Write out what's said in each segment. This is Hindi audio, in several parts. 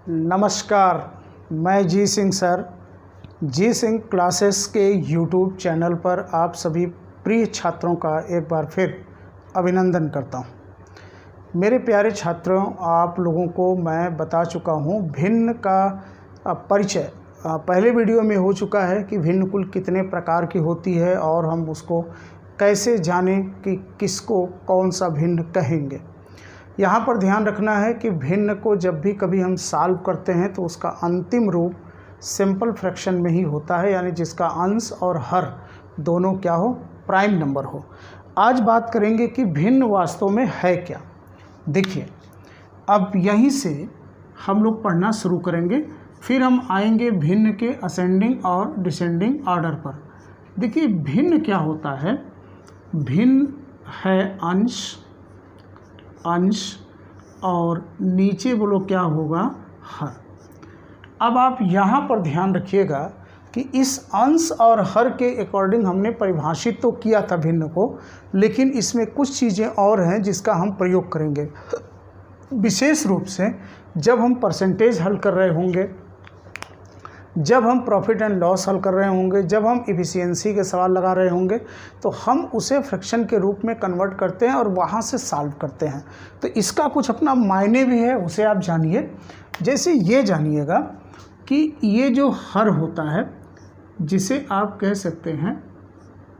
नमस्कार, मैं जी सिंह सर, जी सिंह क्लासेस के यूट्यूब चैनल पर आप सभी प्रिय छात्रों का एक बार फिर अभिनंदन करता हूं। मेरे प्यारे छात्रों, आप लोगों को मैं बता चुका हूं भिन्न का परिचय पहले वीडियो में हो चुका है कि भिन्न कुल कितने प्रकार की होती है और हम उसको कैसे जानें कि किसको कौन सा भिन्न कहेंगे। यहाँ पर ध्यान रखना है कि भिन्न को जब भी कभी हम सॉल्व करते हैं तो उसका अंतिम रूप सिंपल फ्रैक्शन में ही होता है, यानी जिसका अंश और हर दोनों क्या हो, प्राइम नंबर हो। आज बात करेंगे कि भिन्न वास्तव में है क्या। देखिए, अब यहीं से हम लोग पढ़ना शुरू करेंगे, फिर हम आएंगे भिन्न के असेंडिंग और डिसेंडिंग ऑर्डर पर। देखिए, भिन्न क्या होता है। भिन्न है अंश और नीचे बोलो क्या होगा, हर। अब आप यहाँ पर ध्यान रखिएगा कि इस अंश और हर के अकॉर्डिंग हमने परिभाषित तो किया था भिन्न को, लेकिन इसमें कुछ चीज़ें और हैं जिसका हम प्रयोग करेंगे। विशेष रूप से जब हम परसेंटेज हल कर रहे होंगे, जब हम प्रॉफिट एंड लॉस हल कर रहे होंगे, जब हम एफिशिएंसी के सवाल लगा रहे होंगे, तो हम उसे फ्रैक्शन के रूप में कन्वर्ट करते हैं और वहाँ से सॉल्व करते हैं। तो इसका कुछ अपना मायने भी है, उसे आप जानिए। जैसे ये जानिएगा कि ये जो हर होता है, जिसे आप कह सकते हैं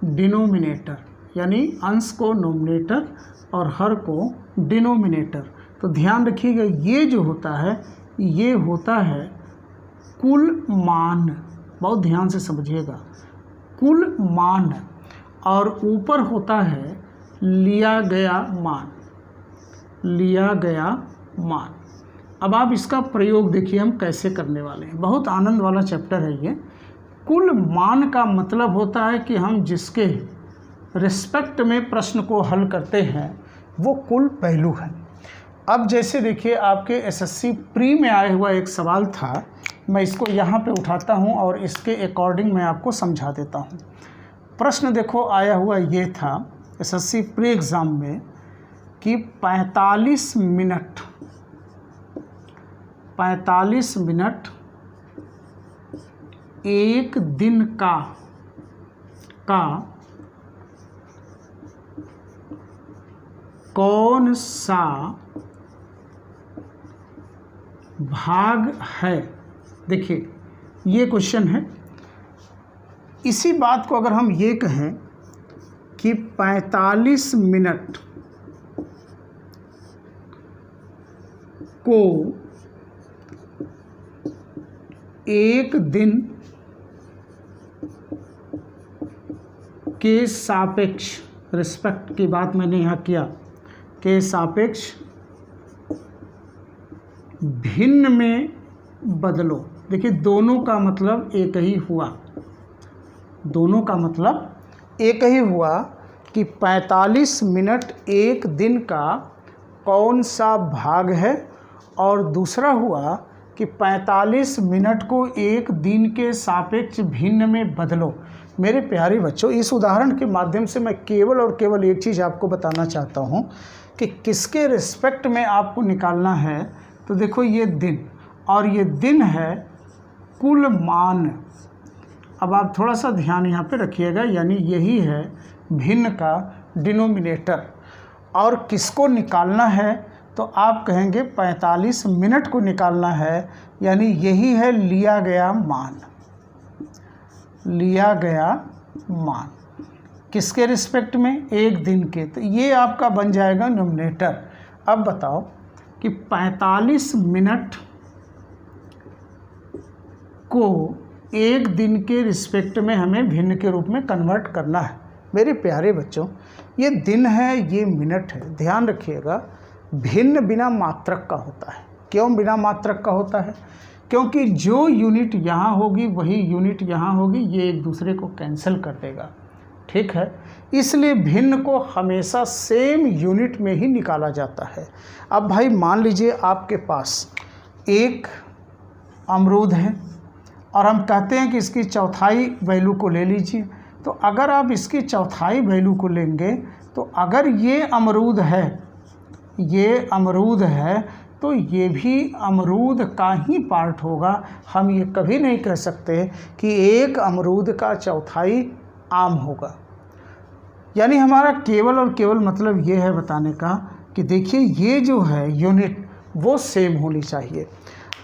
डिनोमिनेटर, यानी अंश को नोमिनेटर और हर को डिनोमिनेटर। तो ध्यान रखिएगा, ये जो होता है ये होता है कुल मान। बहुत ध्यान से समझिएगा, कुल मान, और ऊपर होता है लिया गया मान, लिया गया मान। अब आप इसका प्रयोग देखिए हम कैसे करने वाले हैं। बहुत आनंद वाला चैप्टर है ये। कुल मान का मतलब होता है कि हम जिसके रिस्पेक्ट में प्रश्न को हल करते हैं वो कुल पहलू है। अब जैसे देखिए, आपके एसएससी प्री में आया हुआ एक सवाल था, मैं इसको यहाँ पे उठाता हूँ और इसके अकॉर्डिंग मैं आपको समझा देता हूँ। प्रश्न देखो आया हुआ ये था एसएससी प्री एग्ज़ाम में कि 45 मिनट एक दिन का कौन सा भाग है। देखिए, ये क्वेश्चन है। इसी बात को अगर हम ये कहें कि 45 मिनट को एक दिन के सापेक्ष, रिस्पेक्ट की बात मैंने यहाँ किया, के सापेक्ष भिन्न में बदलो। देखिए, दोनों का मतलब एक ही हुआ, दोनों का मतलब एक ही हुआ कि 45 मिनट एक दिन का कौन सा भाग है, और दूसरा हुआ कि 45 मिनट को एक दिन के सापेक्ष भिन्न में बदलो। मेरे प्यारे बच्चों, इस उदाहरण के माध्यम से मैं केवल और केवल एक चीज़ आपको बताना चाहता हूँ कि किसके रिस्पेक्ट में आपको निकालना है। तो देखो, ये दिन, और ये दिन है कुल मान। अब आप थोड़ा सा ध्यान यहाँ पे रखिएगा, यानी यही है भिन्न का डिनोमिनेटर। और किसको निकालना है, तो आप कहेंगे 45 मिनट को निकालना है, यानी यही है लिया गया मान, लिया गया मान। किसके रिस्पेक्ट में, एक दिन के। तो ये आपका बन जाएगा नोमिनेटर। अब बताओ कि 45 मिनट को एक दिन के रिस्पेक्ट में हमें भिन्न के रूप में कन्वर्ट करना है। मेरे प्यारे बच्चों, ये दिन है, ये मिनट है। ध्यान रखिएगा, भिन्न बिना मात्रक का होता है। क्यों बिना मात्रक का होता है? क्योंकि जो यूनिट यहाँ होगी वही यूनिट यहाँ होगी, ये एक दूसरे को कैंसिल कर देगा। ठीक है, इसलिए भिन्न को हमेशा सेम यूनिट में ही निकाला जाता है। अब भाई मान लीजिए आपके पास एक अमरूद है और हम कहते हैं कि इसकी चौथाई वैल्यू को ले लीजिए। तो अगर आप इसकी चौथाई वैल्यू को लेंगे तो अगर ये अमरूद है ये अमरूद है तो ये भी अमरूद का ही पार्ट होगा। हम ये कभी नहीं कह सकते कि एक अमरूद का चौथाई आम होगा। यानी हमारा केवल और केवल मतलब ये है बताने का कि देखिए ये जो है यूनिट वो सेम होनी चाहिए।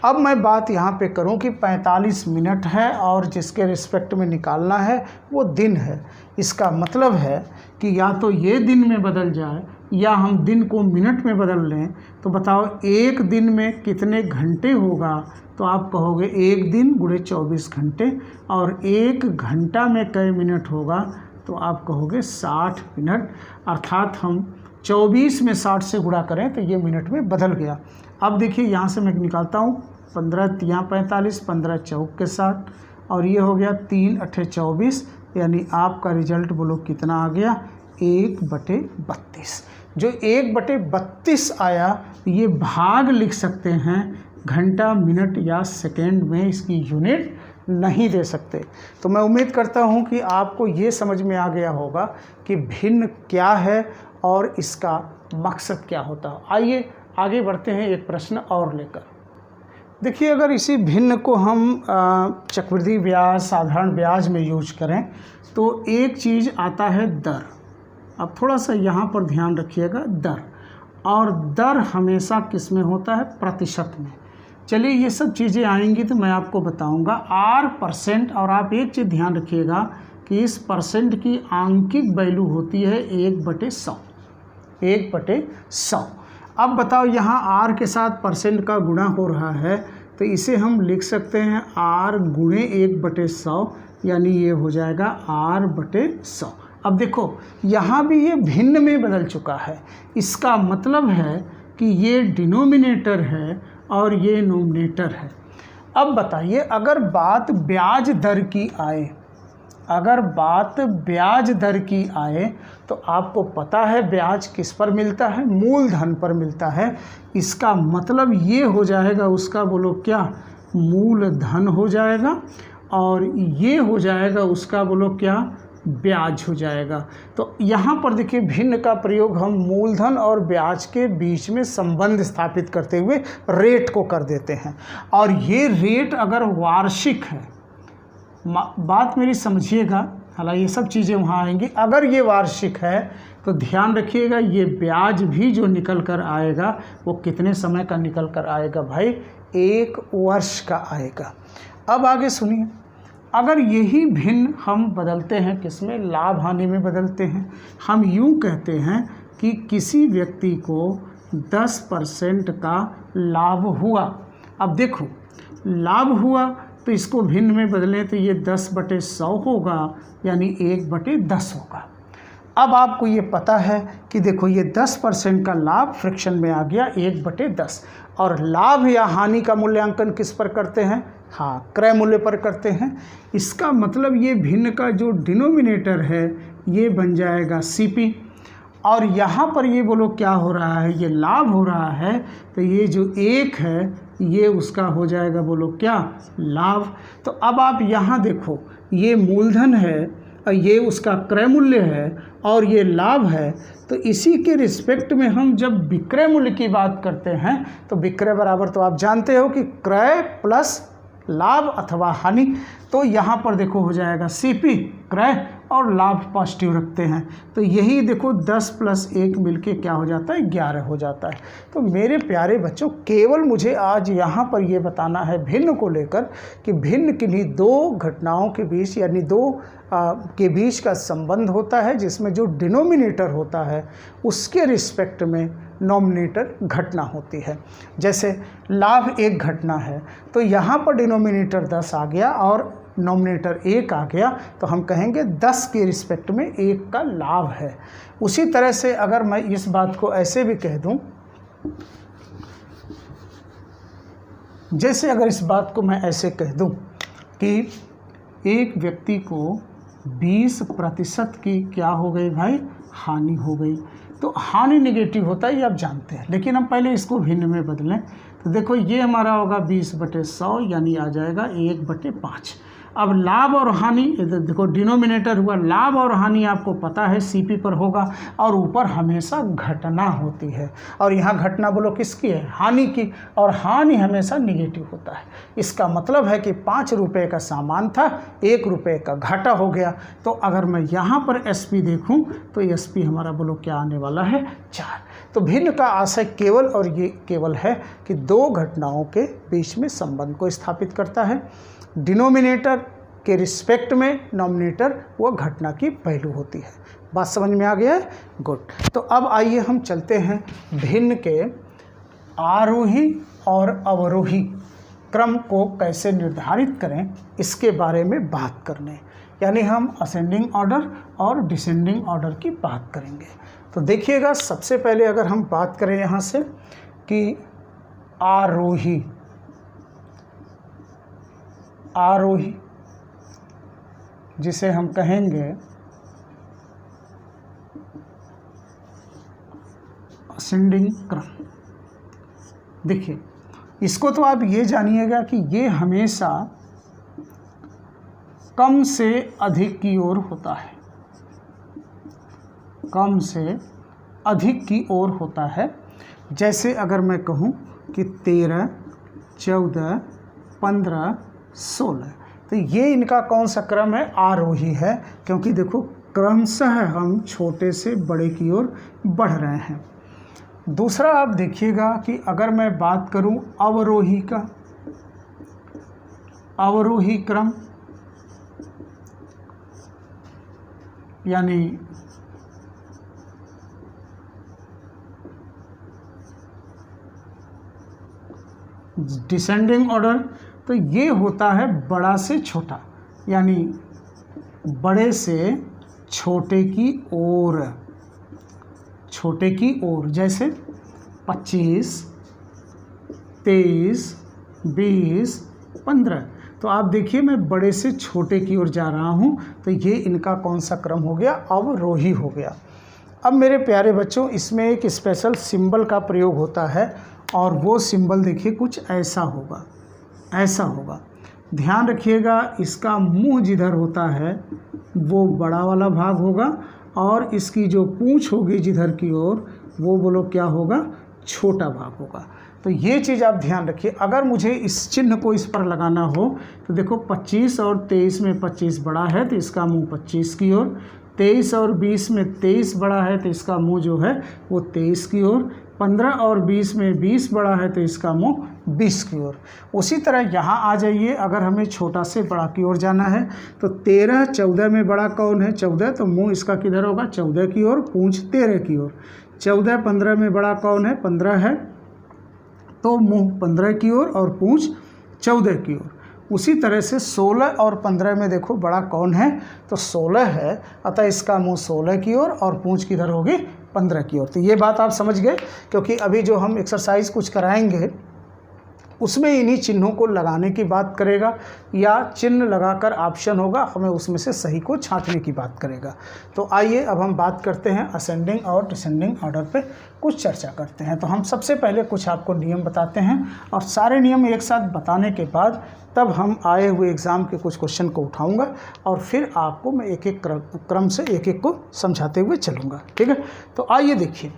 अब मैं बात यहाँ पे करूँ कि 45 मिनट है और जिसके रिस्पेक्ट में निकालना है वो दिन है। इसका मतलब है कि या तो ये दिन में बदल जाए या हम दिन को मिनट में बदल लें। तो बताओ एक दिन में कितने घंटे होगा, तो आप कहोगे एक दिन गुणे 24 घंटे, और एक घंटा में कई मिनट होगा तो आप कहोगे 60 मिनट। अर्थात हम 24 में 60 से गुणा करें तो ये मिनट में बदल गया। अब देखिए यहाँ से मैं निकालता हूँ 15 तियाँ 45, 15 चौक के 60, और ये हो गया 3 अट्ठे 24, यानी आपका रिजल्ट बोलो कितना आ गया 1/32। जो 1/32 आया ये भाग लिख सकते हैं, घंटा मिनट या सेकेंड में इसकी यूनिट नहीं दे सकते। तो मैं उम्मीद करता हूँ कि आपको ये समझ में आ गया होगा कि भिन्न क्या है और इसका मकसद क्या होता है। आइए आगे बढ़ते हैं एक प्रश्न और लेकर। देखिए अगर इसी भिन्न को हम चक्रवृद्धि ब्याज, साधारण ब्याज में यूज करें तो एक चीज़ आता है दर। अब थोड़ा सा यहाँ पर ध्यान रखिएगा, दर, और दर हमेशा किस में होता है, प्रतिशत में। चलिए ये सब चीज़ें आएंगी तो मैं आपको बताऊंगा। R%, और आप एक चीज़ ध्यान रखिएगा कि इस परसेंट की आंकिक वैल्यू होती है 1/100, 1/100। अब बताओ यहाँ R के साथ परसेंट का गुणा हो रहा है तो इसे हम लिख सकते हैं R गुणे 1/100, यानी ये हो जाएगा R/100। अब देखो यहाँ भी ये भिन्न में बदल चुका है। इसका मतलब है कि ये डिनोमिनेटर है और ये नोमिनेटर है। अब बताइए अगर बात ब्याज दर की आए, अगर बात ब्याज दर की आए तो आपको पता है ब्याज किस पर मिलता है, मूलधन पर मिलता है। इसका मतलब ये हो जाएगा उसका बोलो क्या, मूलधन हो जाएगा, और ये हो जाएगा उसका बोलो क्या, ब्याज हो जाएगा। तो यहाँ पर देखिए भिन्न का प्रयोग हम मूलधन और ब्याज के बीच में संबंध स्थापित करते हुए रेट को कर देते हैं। और ये रेट अगर वार्षिक है, बात मेरी समझिएगा, हालांकि ये सब चीज़ें वहाँ आएंगी। अगर ये वार्षिक है तो ध्यान रखिएगा ये ब्याज भी जो निकल कर आएगा वो कितने समय का निकल कर आएगा भाई, 1 वर्ष का आएगा। अब आगे सुनिए, अगर यही भिन्न हम बदलते हैं किसमें, लाभ हानि में बदलते हैं। हम यूँ कहते हैं कि किसी व्यक्ति को 10% का लाभ हुआ। अब देखो लाभ हुआ तो इसको भिन्न में बदलें तो ये 10/100 होगा, यानी 1/10 होगा। अब आपको ये पता है कि देखो ये 10% का लाभ फ्रैक्शन में आ गया 1/10, और लाभ या हानि का मूल्यांकन किस पर करते हैं, हाँ क्रय मूल्य पर करते हैं। इसका मतलब ये भिन्न का जो डिनोमिनेटर है ये बन जाएगा CP, और यहाँ पर ये बोलो क्या हो रहा है, ये लाभ हो रहा है, तो ये जो 1 है ये उसका हो जाएगा बोलो क्या, लाभ। तो अब आप यहाँ देखो ये मूलधन है और ये उसका क्रय मूल्य है और ये लाभ है। तो इसी के रिस्पेक्ट में हम जब विक्रय मूल्य की बात करते हैं तो विक्रय बराबर तो आप जानते हो कि क्रय प्लस लाभ अथवा हानि। तो यहाँ पर देखो हो जाएगा CP क्रय और लाभ पॉजिटिव रखते हैं, तो यही देखो 10 + 1 मिलके क्या हो जाता है, 11 हो जाता है। तो मेरे प्यारे बच्चों केवल मुझे आज यहाँ पर ये बताना है भिन्न को लेकर कि भिन्न किन्हीं दो घटनाओं के बीच यानी दो के बीच का संबंध होता है जिसमें जो डिनोमिनेटर होता है उसके रिस्पेक्ट में नॉमिनेटर घटना होती है। जैसे लाभ एक घटना है तो यहाँ पर डिनोमिनेटर 10 आ गया और नॉमिनेटर 1 आ गया, तो हम कहेंगे 10 के रिस्पेक्ट में 1 का लाभ है। उसी तरह से अगर मैं इस बात को ऐसे भी कह दूं, जैसे अगर इस बात को मैं ऐसे कह दूं कि एक व्यक्ति को 20% की क्या हो गई भाई, हानि हो गई, तो हानि नेगेटिव होता है ये आप जानते हैं, लेकिन हम पहले इसको भिन्न में बदलें तो देखो ये हमारा होगा 20/100 यानी आ जाएगा 1/5। अब लाभ और हानि, देखो डिनोमिनेटर हुआ, लाभ और हानि आपको पता है सीपी पर होगा, और ऊपर हमेशा घटना होती है, और यहाँ घटना बोलो किसकी है, हानि की, और हानि हमेशा निगेटिव होता है। इसका मतलब है कि 5 रुपये का सामान था, 1 रुपये का घाटा हो गया। तो अगर मैं यहाँ पर एसपी देखूँ तो एसपी हमारा बोलो क्या आने वाला है, 4। तो भिन्न का आशय केवल और ये केवल है कि 2 घटनाओं के बीच में संबंध को स्थापित करता है। डिनोमिनेटर के रिस्पेक्ट में नॉमिनेटर वो घटना की पहलू होती है। बात समझ में आ गया है? गुड। तो अब आइए हम चलते हैं भिन्न के आरोही और अवरोही क्रम को कैसे निर्धारित करें इसके बारे में बात करने, यानी हम असेंडिंग ऑर्डर और डिसेंडिंग ऑर्डर की बात करेंगे। तो देखिएगा, सबसे पहले अगर हम बात करें यहाँ से कि आरोही जिसे हम कहेंगे असेंडिंग क्रम। देखिए, इसको तो आप ये जानिएगा कि ये हमेशा कम से अधिक की ओर होता है, कम से अधिक की ओर होता है। जैसे अगर मैं कहूँ कि 13, 14, 15, 16, तो ये इनका कौन सा क्रम है, आरोही है, क्योंकि देखो क्रमशः हम छोटे से बड़े की ओर बढ़ रहे हैं। दूसरा आप देखिएगा कि अगर मैं बात करूं अवरोही का, अवरोही क्रम यानी डिसेंडिंग ऑर्डर, तो ये होता है बड़ा से छोटा, यानी बड़े से छोटे की ओर, छोटे की ओर। जैसे 25, 23, 20, 15, तो आप देखिए मैं बड़े से छोटे की ओर जा रहा हूँ, तो ये इनका कौन सा क्रम हो गया, अवरोही हो गया। अब मेरे प्यारे बच्चों, इसमें एक स्पेशल सिंबल का प्रयोग होता है, और वो सिंबल देखिए कुछ ऐसा होगा, ऐसा होगा। ध्यान रखिएगा, इसका मुंह जिधर होता है वो बड़ा वाला भाग होगा, और इसकी जो पूंछ होगी जिधर की ओर वो बोलो क्या होगा, छोटा भाग होगा। तो ये चीज़ आप ध्यान रखिए। अगर मुझे इस चिन्ह को इस पर लगाना हो तो देखो 25 और 23 में 25 बड़ा है तो इसका मुंह 25 की ओर, 23 और 20 में 23 बड़ा है तो इसका मुंह जो है वो 23 की ओर, 15 और 20 में 20 बड़ा है तो इसका मुंह 20 की ओर। उसी तरह यहाँ आ जाइए, अगर हमें छोटा से बड़ा की ओर जाना है तो 13, 14 में बड़ा कौन है, 14, तो मुंह इसका किधर होगा, 14 की ओर, पूंछ 13 की ओर। 14, 15 में बड़ा कौन है, 15 है, तो मुंह 15 की ओर और पूंछ 14 की ओर। उसी तरह से 16 और 15 में देखो बड़ा कौन है, तो 16 है, अतः इसका मुंह 16 की ओर और पूंछ किधर होगी, 15 की ओर। तो ये बात आप समझ गए, क्योंकि अभी जो हम एक्सरसाइज कुछ कराएंगे उसमें इन्हीं चिन्हों को लगाने की बात करेगा, या चिन्ह लगाकर ऑप्शन होगा, हमें उसमें से सही को छांटने की बात करेगा। तो आइए अब हम बात करते हैं असेंडिंग और डिसेंडिंग ऑर्डर पे कुछ चर्चा करते हैं। तो हम सबसे पहले कुछ आपको नियम बताते हैं, और सारे नियम एक साथ बताने के बाद तब हम आए हुए एग्ज़ाम के कुछ क्वेश्चन को उठाऊंगा, और फिर आपको मैं एक एक क्रम से एक एक को समझाते हुए चलूँगा, ठीक है। तो आइए देखिए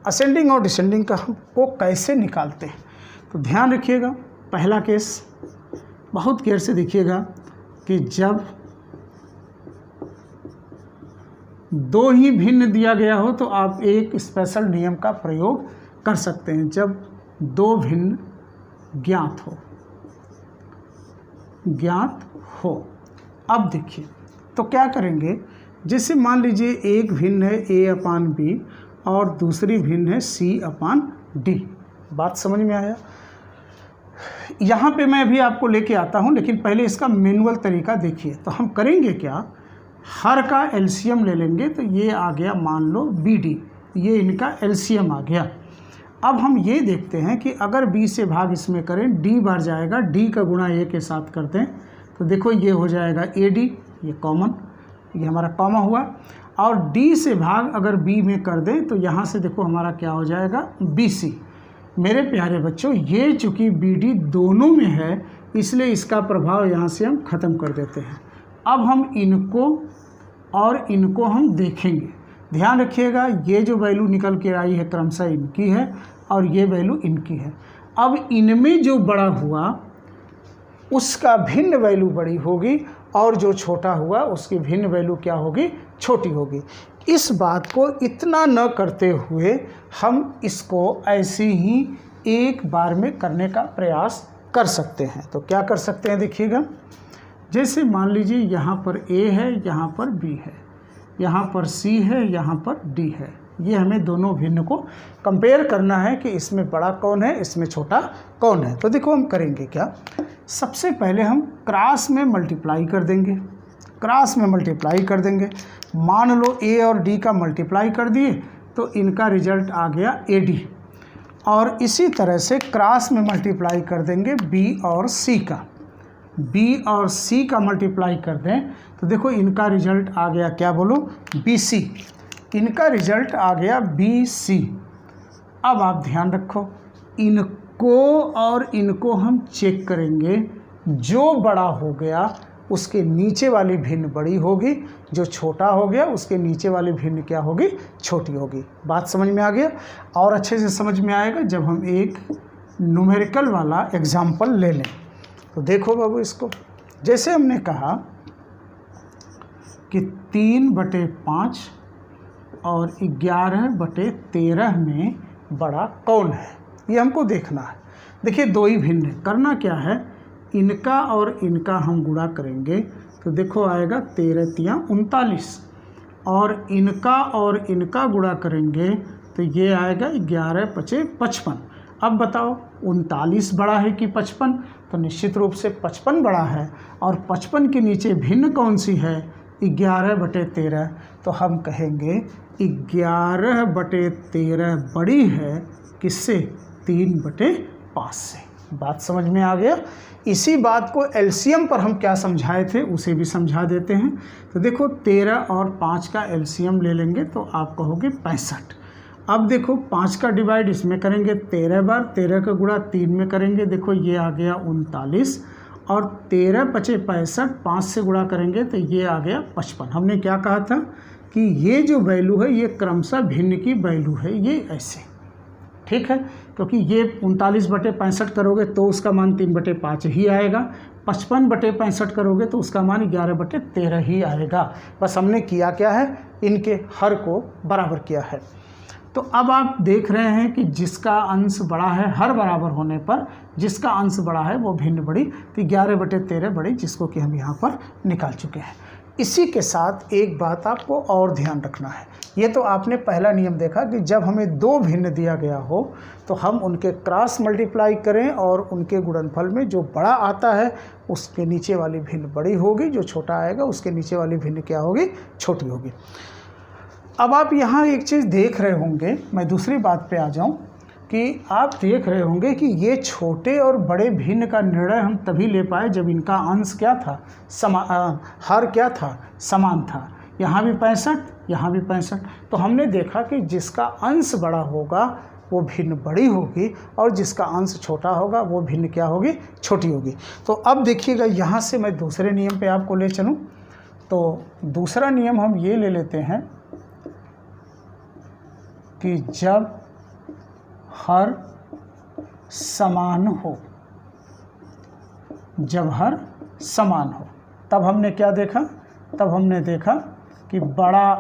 असेंडिंग और डिसेंडिंग का हमको कैसे निकालते हैं। तो ध्यान रखिएगा, पहला केस बहुत केयर से देखिएगा कि जब 2 ही भिन्न दिया गया हो तो आप एक स्पेशल नियम का प्रयोग कर सकते हैं। जब 2 भिन्न ज्ञात हो, अब देखिए तो क्या करेंगे, जैसे मान लीजिए एक भिन्न है A/B और दूसरी भिन्न है C/D। बात समझ में आया? यहाँ पे मैं अभी आपको लेके आता हूँ, लेकिन पहले इसका मैनुअल तरीका देखिए। तो हम करेंगे क्या, हर का एलसीएम ले लेंगे, तो ये आ गया मान लो BD, ये इनका एलसीएम आ गया। अब हम ये देखते हैं कि अगर B से भाग इसमें करें, D बार जाएगा, D का गुणा A के साथ कर दें तो देखो ये हो जाएगा AD, ये कॉमन, ये हमारा कॉमा हुआ। और D से भाग अगर B में कर दें तो यहाँ से देखो हमारा क्या हो जाएगा, BC। मेरे प्यारे बच्चों, ये चूँकि BD दोनों में है इसलिए इसका प्रभाव यहाँ से हम ख़त्म कर देते हैं। अब हम इनको और इनको हम देखेंगे। ध्यान रखिएगा, ये जो वैल्यू निकल के आई है क्रमशः इनकी है और ये वैल्यू इनकी है। अब इनमें जो बड़ा हुआ उसका भिन्न वैल्यू बड़ी होगी और जो छोटा हुआ उसकी भिन्न वैल्यू क्या होगी, छोटी होगी। इस बात को इतना न करते हुए हम इसको ऐसे ही एक बार में करने का प्रयास कर सकते हैं। तो क्या कर सकते हैं देखिएगा, जैसे मान लीजिए यहाँ पर A है, यहाँ पर B है, यहाँ पर C है, यहाँ पर D है। ये हमें दोनों भिन्न को कंपेयर करना है कि इसमें बड़ा कौन है, इसमें छोटा कौन है। तो देखो हम करेंगे क्या, सबसे पहले हम क्रॉस में मल्टीप्लाई कर देंगे, क्रॉस में मल्टीप्लाई कर देंगे। मान लो A और D का मल्टीप्लाई कर दिए तो इनका रिजल्ट आ गया AD, और इसी तरह से क्रॉस में मल्टीप्लाई कर देंगे B और C का, B और C का मल्टीप्लाई कर दें तो देखो इनका रिजल्ट आ गया क्या बोलो, BC, इनका रिजल्ट आ गया BC। अब आप ध्यान रखो, इनको और इनको हम चेक करेंगे, जो बड़ा हो गया उसके नीचे वाली भिन्न बड़ी होगी, जो छोटा हो गया उसके नीचे वाली भिन्न क्या होगी, छोटी होगी। बात समझ में आ गया? और अच्छे से समझ में आएगा जब हम एक न्यूमेरिकल वाला एग्जाम्पल ले लें। तो देखो बाबू इसको, जैसे हमने कहा कि 3/5 और 11/13 में बड़ा कौन है, ये हमको देखना है। देखिए दो ही भिन्न है, करना क्या है, इनका और इनका हम गुणा करेंगे तो देखो आएगा 13×3=39, और इनका और इनका गुणा करेंगे तो ये आएगा 11×5=55। अब बताओ 39 बड़ा है कि 55? तो निश्चित रूप से 55 बड़ा है, और 55 के नीचे भिन्न कौन सी है, 11/13। तो हम कहेंगे 11/13 बड़ी है किससे, 3/5 से। बात समझ में आ गया? इसी बात को एलसीएम पर हम क्या समझाए थे उसे भी समझा देते हैं। तो देखो 13 और 5 का एलसीएम ले लेंगे तो आप कहोगे 65। अब देखो 5 का डिवाइड इसमें करेंगे 13 बार, 13 का गुणा 3 में करेंगे, देखो ये आ गया 39, और 13×5=65, 5 से गुणा करेंगे तो ये आ गया 55। हमने क्या कहा था कि ये जो वैल्यू है ये क्रमशः भिन्न की वैल्यू है, ये ऐसे, ठीक है, क्योंकि ये 39/65 करोगे तो उसका मान 3/5 ही आएगा, 55/65 करोगे तो उसका मान 11/13 ही आएगा। बस हमने किया क्या है, इनके हर को बराबर किया है। तो अब आप देख रहे हैं कि जिसका अंश बड़ा है, हर बराबर होने पर जिसका अंश बड़ा है वो भिन्न बड़ी, तो 11/13 बड़ी, जिसको कि हम यहाँ पर निकाल चुके हैं। इसी के साथ एक बात आपको और ध्यान रखना है, ये तो आपने पहला नियम देखा कि जब हमें दो भिन्न दिया गया हो तो हम उनके क्रॉस मल्टीप्लाई करें और उनके गुणनफल में जो बड़ा आता है उसके नीचे वाली भिन्न बड़ी होगी, जो छोटा आएगा उसके नीचे वाली भिन्न क्या होगी, छोटी होगी। अब आप यहाँ एक चीज़ देख रहे होंगे, मैं दूसरी बात पे आ जाऊँ, कि आप देख रहे होंगे कि ये छोटे और बड़े भिन्न का निर्णय हम तभी ले पाए जब इनका अंश क्या था, हर क्या था, समान था। यहाँ भी 65, यहाँ भी 65। तो हमने देखा कि जिसका अंश बड़ा होगा वो भिन्न बड़ी होगी, और जिसका अंश छोटा होगा वो भिन्न क्या होगी, छोटी होगी। तो अब देखिएगा, यहाँ से मैं दूसरे नियम पे आपको ले चलूँ। तो दूसरा नियम हम ये ले लेते हैं कि जब हर समान हो, जब हर समान हो, तब हमने क्या देखा, तब हमने देखा कि बड़ा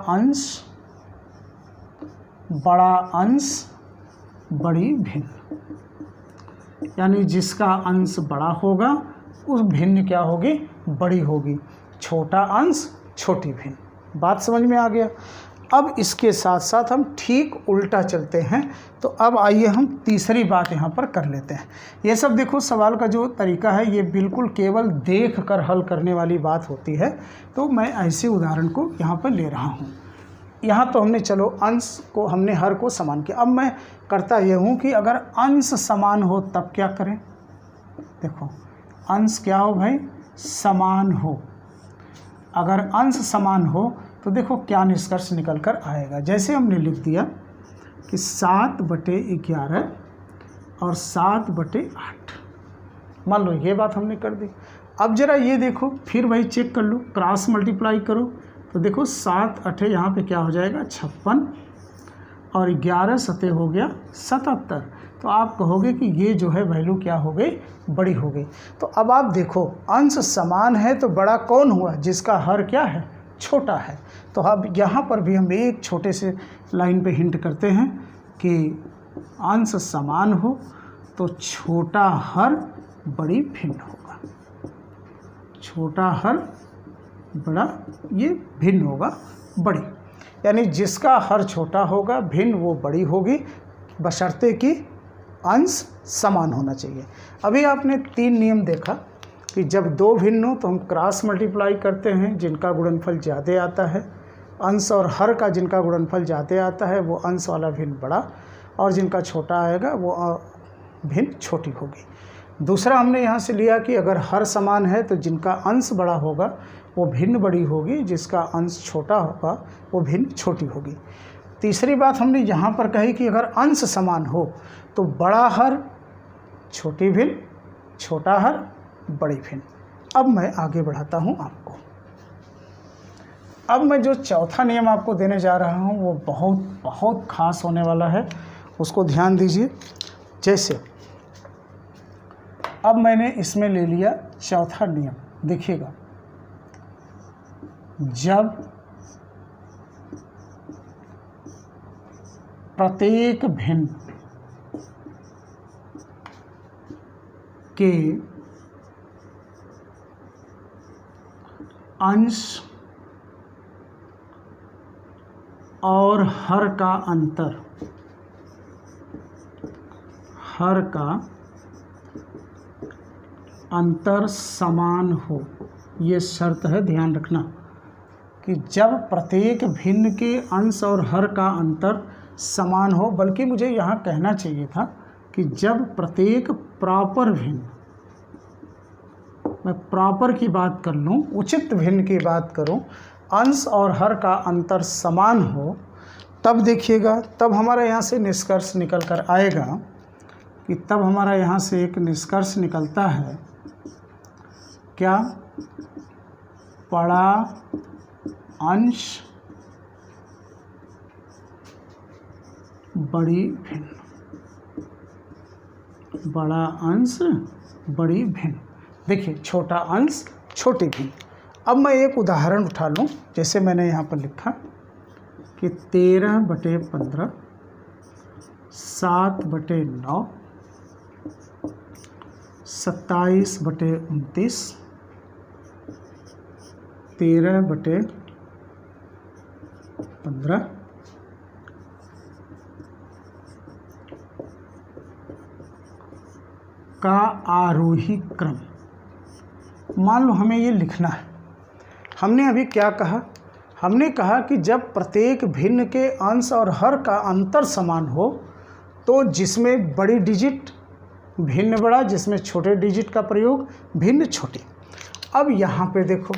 अंश बड़ी भिन्न, यानी जिसका अंश बड़ा होगा उस भिन्न क्या होगी, बड़ी होगी, छोटा अंश छोटी भिन्न। बात समझ में आ गया? अब इसके साथ साथ हम ठीक उल्टा चलते हैं। तो अब आइए हम तीसरी बात यहाँ पर कर लेते हैं। ये सब देखो सवाल का जो तरीका है ये बिल्कुल केवल देख कर हल करने वाली बात होती है, तो मैं ऐसे उदाहरण को यहाँ पर ले रहा हूँ। यहाँ तो हमने चलो अंश को, हमने हर को समान किया। अब मैं करता यह हूँ कि अगर अंश समान हो तब क्या करें। देखो अंश क्या हो भाई, समान हो। अगर अंश समान हो तो देखो क्या निष्कर्ष निकल कर आएगा। जैसे हमने लिख दिया कि 7/11 और 7/8, मान लो ये बात हमने कर दी। अब जरा ये देखो, फिर वही चेक कर लो, क्रॉस मल्टीप्लाई करो तो देखो 7 8 यहाँ पे क्या हो जाएगा 56 और 11 सते हो गया 77। तो आप कहोगे कि ये जो है वैल्यू क्या हो गई, बड़ी हो गई। तो अब आप देखो अंश समान है तो बड़ा कौन हुआ, जिसका हर क्या है, छोटा है। तो अब यहाँ पर भी हम एक छोटे से लाइन पे हिंट करते हैं कि अंश समान हो तो छोटा हर बड़ी भिन्न होगा, छोटा हर बड़ा ये भिन्न होगा बड़ी, यानी जिसका हर छोटा होगा भिन्न वो बड़ी होगी, बशर्ते कि अंश समान होना चाहिए। अभी आपने 3 नियम देखा कि जब 2 भिन्न हो तो हम क्रॉस मल्टीप्लाई करते हैं, जिनका गुणनफल ज़्यादा आता है, अंश और हर का जिनका गुणनफल ज़्यादा आता है वो अंश वाला भिन्न बड़ा, और जिनका छोटा आएगा वो भिन्न छोटी होगी। दूसरा हमने यहाँ से लिया कि अगर हर समान है तो जिनका अंश बड़ा होगा वो भिन्न बड़ी होगी, जिसका अंश छोटा होगा वो भिन्न छोटी होगी। तीसरी बात हमने यहाँ पर कही कि अगर अंश समान हो तो बड़ा हर छोटी भिन्न, छोटा हर बड़ी भिन्न। अब मैं आगे बढ़ाता हूँ आपको। अब मैं जो चौथा नियम आपको देने जा रहा हूँ वो बहुत बहुत खास होने वाला है, उसको ध्यान दीजिए। जैसे अब मैंने इसमें ले लिया चौथा नियम, देखिएगा, जब प्रत्येक भिन्न के अंश और हर का अंतर, हर का अंतर समान हो, ये शर्त है, ध्यान रखना कि जब प्रत्येक भिन्न के अंश और हर का अंतर समान हो, बल्कि मुझे यहाँ कहना चाहिए था कि जब प्रत्येक प्रॉपर भिन्न, मैं प्रॉपर की बात कर लूँ, उचित भिन्न की बात करूँ, अंश और हर का अंतर समान हो, तब देखिएगा, तब हमारा यहाँ से निष्कर्ष निकल कर आएगा कि तब हमारा यहाँ से एक निष्कर्ष निकलता है क्या, बड़ा अंश बड़ी भिन्न, बड़ा अंश बड़ी भिन्न। देखिए छोटा अंश छोटी भिन्न। अब मैं एक उदाहरण उठा लूँ, जैसे मैंने यहाँ पर लिखा कि 13/15, 7/9, 27/29, 13/15 का आरोही क्रम। मान लो हमें ये लिखना है। हमने अभी क्या कहा, हमने कहा कि जब प्रत्येक भिन्न के अंश और हर का अंतर समान हो तो जिसमें बड़ी डिजिट भिन्न बड़ा, जिसमें छोटे डिजिट का प्रयोग भिन्न छोटी। अब यहाँ पे देखो,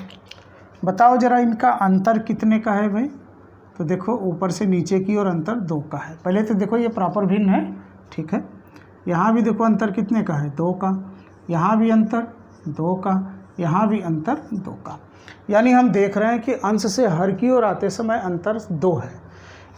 बताओ जरा इनका अंतर कितने का है भाई, तो देखो ऊपर से नीचे की ओर अंतर 2 का है। पहले तो देखो ये प्रॉपर भिन्न है, ठीक है। यहाँ भी देखो अंतर कितने का है, 2 का, यहाँ भी अंतर 2 का, यहाँ भी अंतर 2 का। यानी हम देख रहे हैं कि अंश से हर की ओर आते समय अंतर 2 है।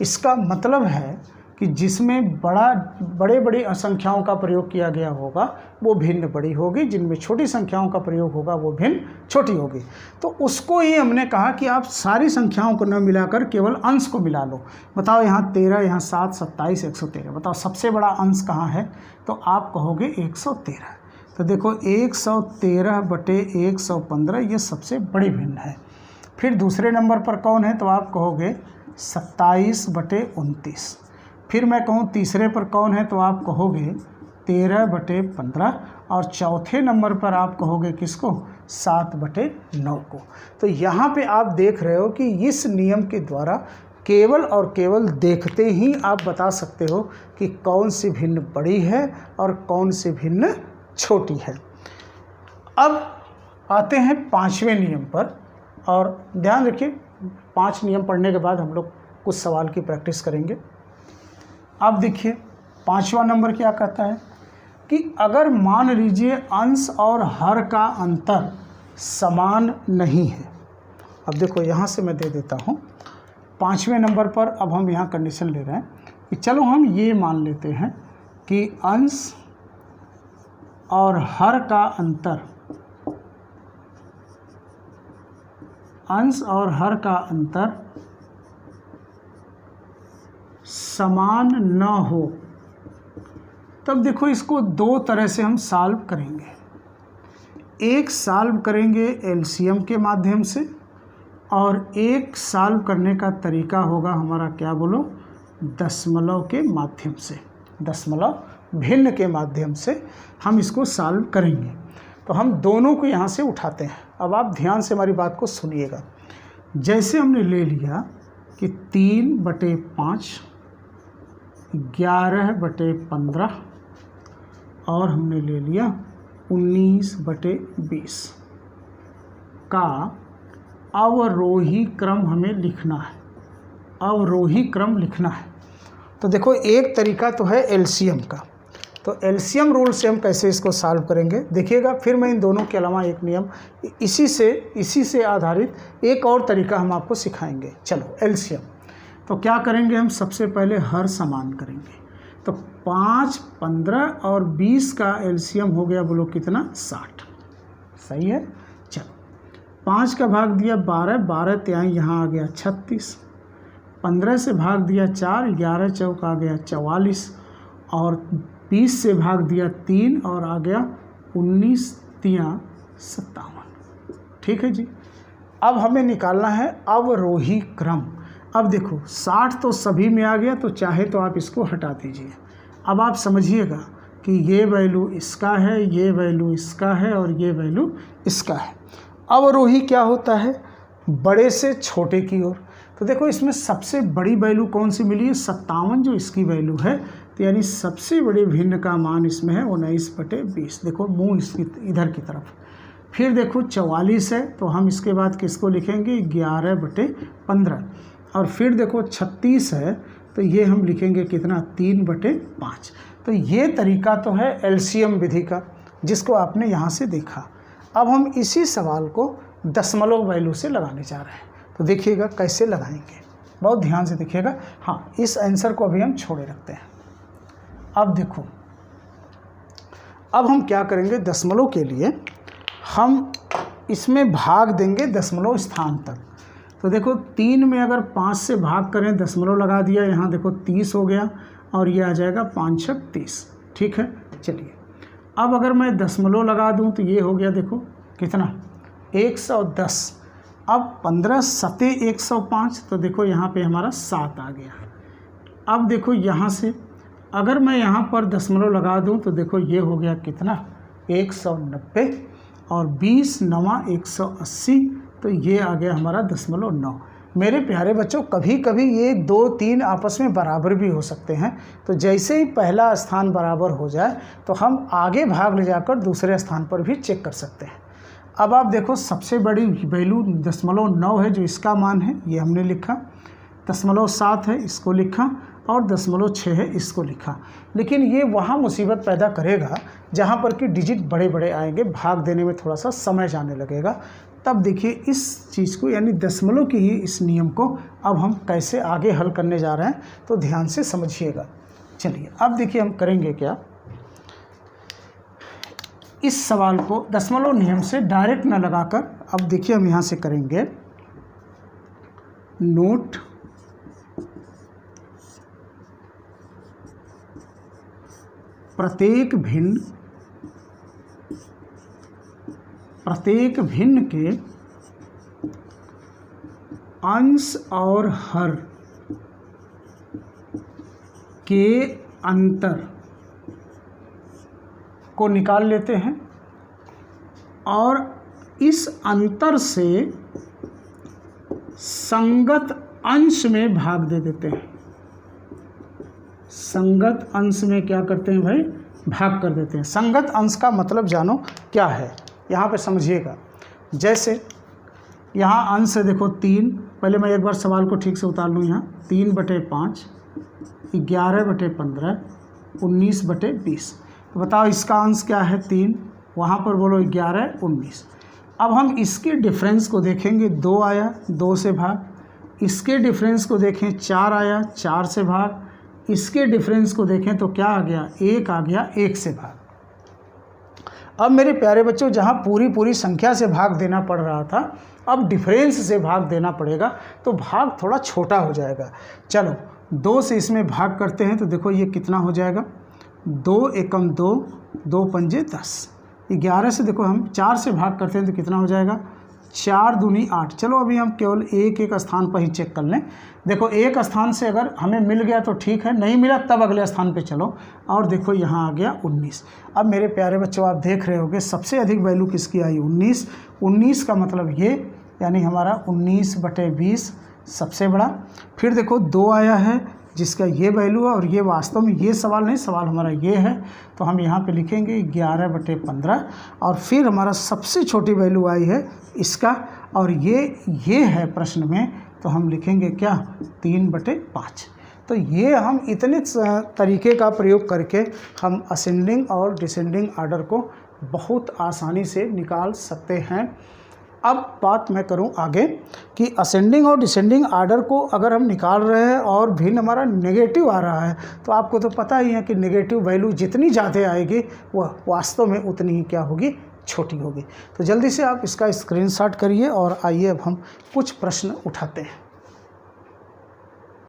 इसका मतलब है कि जिसमें बड़े बड़ी संख्याओं का प्रयोग किया गया होगा वो भिन्न बड़ी होगी, जिनमें छोटी संख्याओं का प्रयोग होगा वो भिन्न छोटी होगी। तो उसको ही हमने कहा कि आप सारी संख्याओं को न मिलाकर केवल अंश को मिला लो। बताओ यहाँ 13, यहाँ 7, 27, 113, बताओ सबसे बड़ा अंश कहाँ है, तो आप कहोगे 113। तो देखो 113/115 ये सबसे बड़ी भिन्न है। फिर दूसरे नंबर पर कौन है, तो आप कहोगे 27/29। फिर मैं कहूँ तीसरे पर कौन है, तो आप कहोगे 13/15, और चौथे नंबर पर आप कहोगे किसको, 7/9 को। तो यहाँ पे आप देख रहे हो कि इस नियम के द्वारा केवल और केवल देखते ही आप बता सकते हो कि कौन सी भिन्न बड़ी है और कौन सी भिन्न छोटी है। अब आते हैं 5वें नियम पर, और ध्यान रखिए 5 नियम पढ़ने के बाद हम लोग कुछ सवाल की प्रैक्टिस करेंगे। अब देखिए 5वां नंबर क्या कहता है कि अगर मान लीजिए अंश और हर का अंतर समान नहीं है। अब देखो यहाँ से मैं दे देता हूँ 5वें नंबर पर। अब हम यहाँ कंडीशन ले रहे हैं कि चलो हम ये मान लेते हैं कि अंश और हर का अंतर, अंश और हर का अंतर समान न हो। तब देखो इसको दो तरह से हम सॉल्व करेंगे। एक सॉल्व करेंगे एलसीएम के माध्यम से, और एक सॉल्व करने का तरीका होगा हमारा क्या बोलो, दशमलव के माध्यम से, दशमलव भिन्न के माध्यम से हम इसको सॉल्व करेंगे। तो हम दोनों को यहाँ से उठाते हैं। अब आप ध्यान से हमारी बात को सुनिएगा। जैसे हमने ले लिया कि 3/5 11/15 और हमने ले लिया 19/20 का अवरोही क्रम हमें लिखना है, अवरोही क्रम लिखना है। तो देखो एक तरीका तो है एलसीएम का, तो एलसीएम रूल से हम कैसे इसको सॉल्व करेंगे देखिएगा। फिर मैं इन दोनों के अलावा एक नियम इसी से आधारित एक और तरीका हम आपको सिखाएंगे। चलो एलसीएम तो क्या करेंगे हम, सबसे पहले हर समान करेंगे। तो 5, 15 और 20 का एलसीएम हो गया बोलो कितना, 60। सही है। चलो 5 का भाग दिया 12, 12 त्याई यहाँ आ गया 36, 15 से भाग दिया 4, 11 चौक आ गया 44, और 20 से भाग दिया 3 और आ गया 19 तियां 57। ठीक है जी। अब हमें निकालना है अवरोही क्रम। अब देखो 60 तो सभी में आ गया, तो चाहे तो आप इसको हटा दीजिए। अब आप समझिएगा कि ये वैल्यू इसका है, ये वैल्यू इसका है और ये वैल्यू इसका है। अवरोही क्या होता है, बड़े से छोटे की ओर। तो देखो इसमें सबसे बड़ी वैल्यू कौन सी मिली है, 57 जो इसकी वैल्यू है। तो यानी सबसे बड़े भिन्न का मान इसमें है 19/20। देखो मुँह इसकी इधर की तरफ। फिर देखो 44 है, तो हम इसके बाद किसको लिखेंगे, 11/15। और फिर देखो 36 है, तो ये हम लिखेंगे कितना, 3/5। तो ये तरीका तो है एलसीएम विधि का, जिसको आपने यहाँ से देखा। अब हम इसी सवाल को दशमलव वैल्यू से लगाने जा रहे हैं। तो देखिएगा कैसे लगाएंगे, बहुत ध्यान से देखिएगा। हाँ, इस आंसर को अभी हम छोड़े रखते हैं। अब देखो, अब हम क्या करेंगे, दशमलव के लिए हम इसमें भाग देंगे दशमलव स्थान तक। तो देखो 3 में अगर 5 से भाग करें, दशमलव लगा दिया, यहाँ देखो 30 हो गया और ये आ जाएगा 5 × 30। ठीक है। चलिए अब अगर मैं दशमलव लगा दूँ तो ये हो गया देखो कितना, 110। अब 15 सते 105, तो देखो यहाँ पे हमारा 7 आ गया। अब देखो यहाँ से अगर मैं यहाँ पर दशमलव लगा दूँ तो देखो ये हो गया कितना, 190, और 20 × 9 180, तो ये आ गया हमारा 0.9। मेरे प्यारे बच्चों, कभी कभी ये 2, 3 आपस में बराबर भी हो सकते हैं। तो जैसे ही पहला स्थान बराबर हो जाए तो हम आगे भाग ले जाकर दूसरे स्थान पर भी चेक कर सकते हैं। अब आप देखो सबसे बड़ी वैल्यू 0.9 है, जो इसका मान है ये हमने लिखा, 0.7 है इसको लिखा, और 0.6 है इसको लिखा। लेकिन ये वहाँ मुसीबत पैदा करेगा जहाँ पर कि डिजिट बड़े बड़े आएंगे, भाग देने में थोड़ा सा समय जाने लगेगा। तब देखिए इस चीज़ को, यानी दशमलव की ही इस नियम को अब हम कैसे आगे हल करने जा रहे हैं, तो ध्यान से समझिएगा। चलिए अब देखिए हम करेंगे क्या, इस सवाल को दशमलव नियम से डायरेक्ट न लगाकर, अब देखिए हम यहाँ से करेंगे नोट प्रत्येक भिन्न के अंश और हर के अंतर को निकाल लेते हैं, और इस अंतर से संगत अंश में भाग दे देते हैं। संगत अंश में क्या करते हैं भाई, भाग कर देते हैं। संगत अंश का मतलब जानो क्या है, यहाँ पे समझिएगा। जैसे यहाँ अंश है देखो 3, पहले मैं एक बार सवाल को ठीक से उतार लूँ। यहाँ 3/5, 11/15, 19/20। तो बताओ इसका अंश क्या है 3, वहाँ पर बोलो 11 19। अब हम इसके डिफरेंस को देखेंगे, 2 आया 2 से भाग, इसके डिफरेंस को देखें 4 आया 4 से भाग, इसके डिफरेंस को देखें तो क्या आ गया 1 आ गया 1 से भाग। अब मेरे प्यारे बच्चों जहाँ पूरी संख्या से भाग देना पड़ रहा था, अब डिफरेंस से भाग देना पड़ेगा, तो भाग थोड़ा छोटा हो जाएगा। चलो 2 से इसमें भाग करते हैं, तो देखो ये कितना हो जाएगा, 2 एकम 2, 2 पंजे 10। 11 से देखो हम 4 से भाग करते हैं तो कितना हो जाएगा, 4 दूनी 8। चलो अभी हम केवल एक स्थान पर ही चेक कर लें। देखो एक स्थान से अगर हमें मिल गया तो ठीक है, नहीं मिला तब अगले स्थान पे चलो। और देखो यहाँ आ गया 19। अब मेरे प्यारे बच्चों आप देख रहे होगे सबसे अधिक वैल्यू किसकी आई, 19। 19 का मतलब ये, यानी हमारा 19/20 सबसे बड़ा। फिर देखो 2 आया है जिसका ये वैल्यू है, और ये वास्तव में ये सवाल नहीं, सवाल हमारा ये है, तो हम यहाँ पे लिखेंगे 11/15। और फिर हमारा सबसे छोटी वैल्यू आई है इसका, और ये है प्रश्न में, तो हम लिखेंगे क्या 3/5। तो ये हम इतने तरीके का प्रयोग करके हम असेंडिंग और डिसेंडिंग आर्डर को बहुत आसानी से निकाल सकते हैं। अब बात मैं करूं आगे कि असेंडिंग और डिसेंडिंग आर्डर को अगर हम निकाल रहे हैं और भिन्न हमारा नेगेटिव आ रहा है, तो आपको तो पता ही है कि नेगेटिव वैल्यू जितनी ज़्यादा आएगी वह वास्तव में उतनी ही क्या होगी, छोटी होगी। तो जल्दी से आप इसका स्क्रीनशॉट करिए और आइए अब हम कुछ प्रश्न उठाते हैं।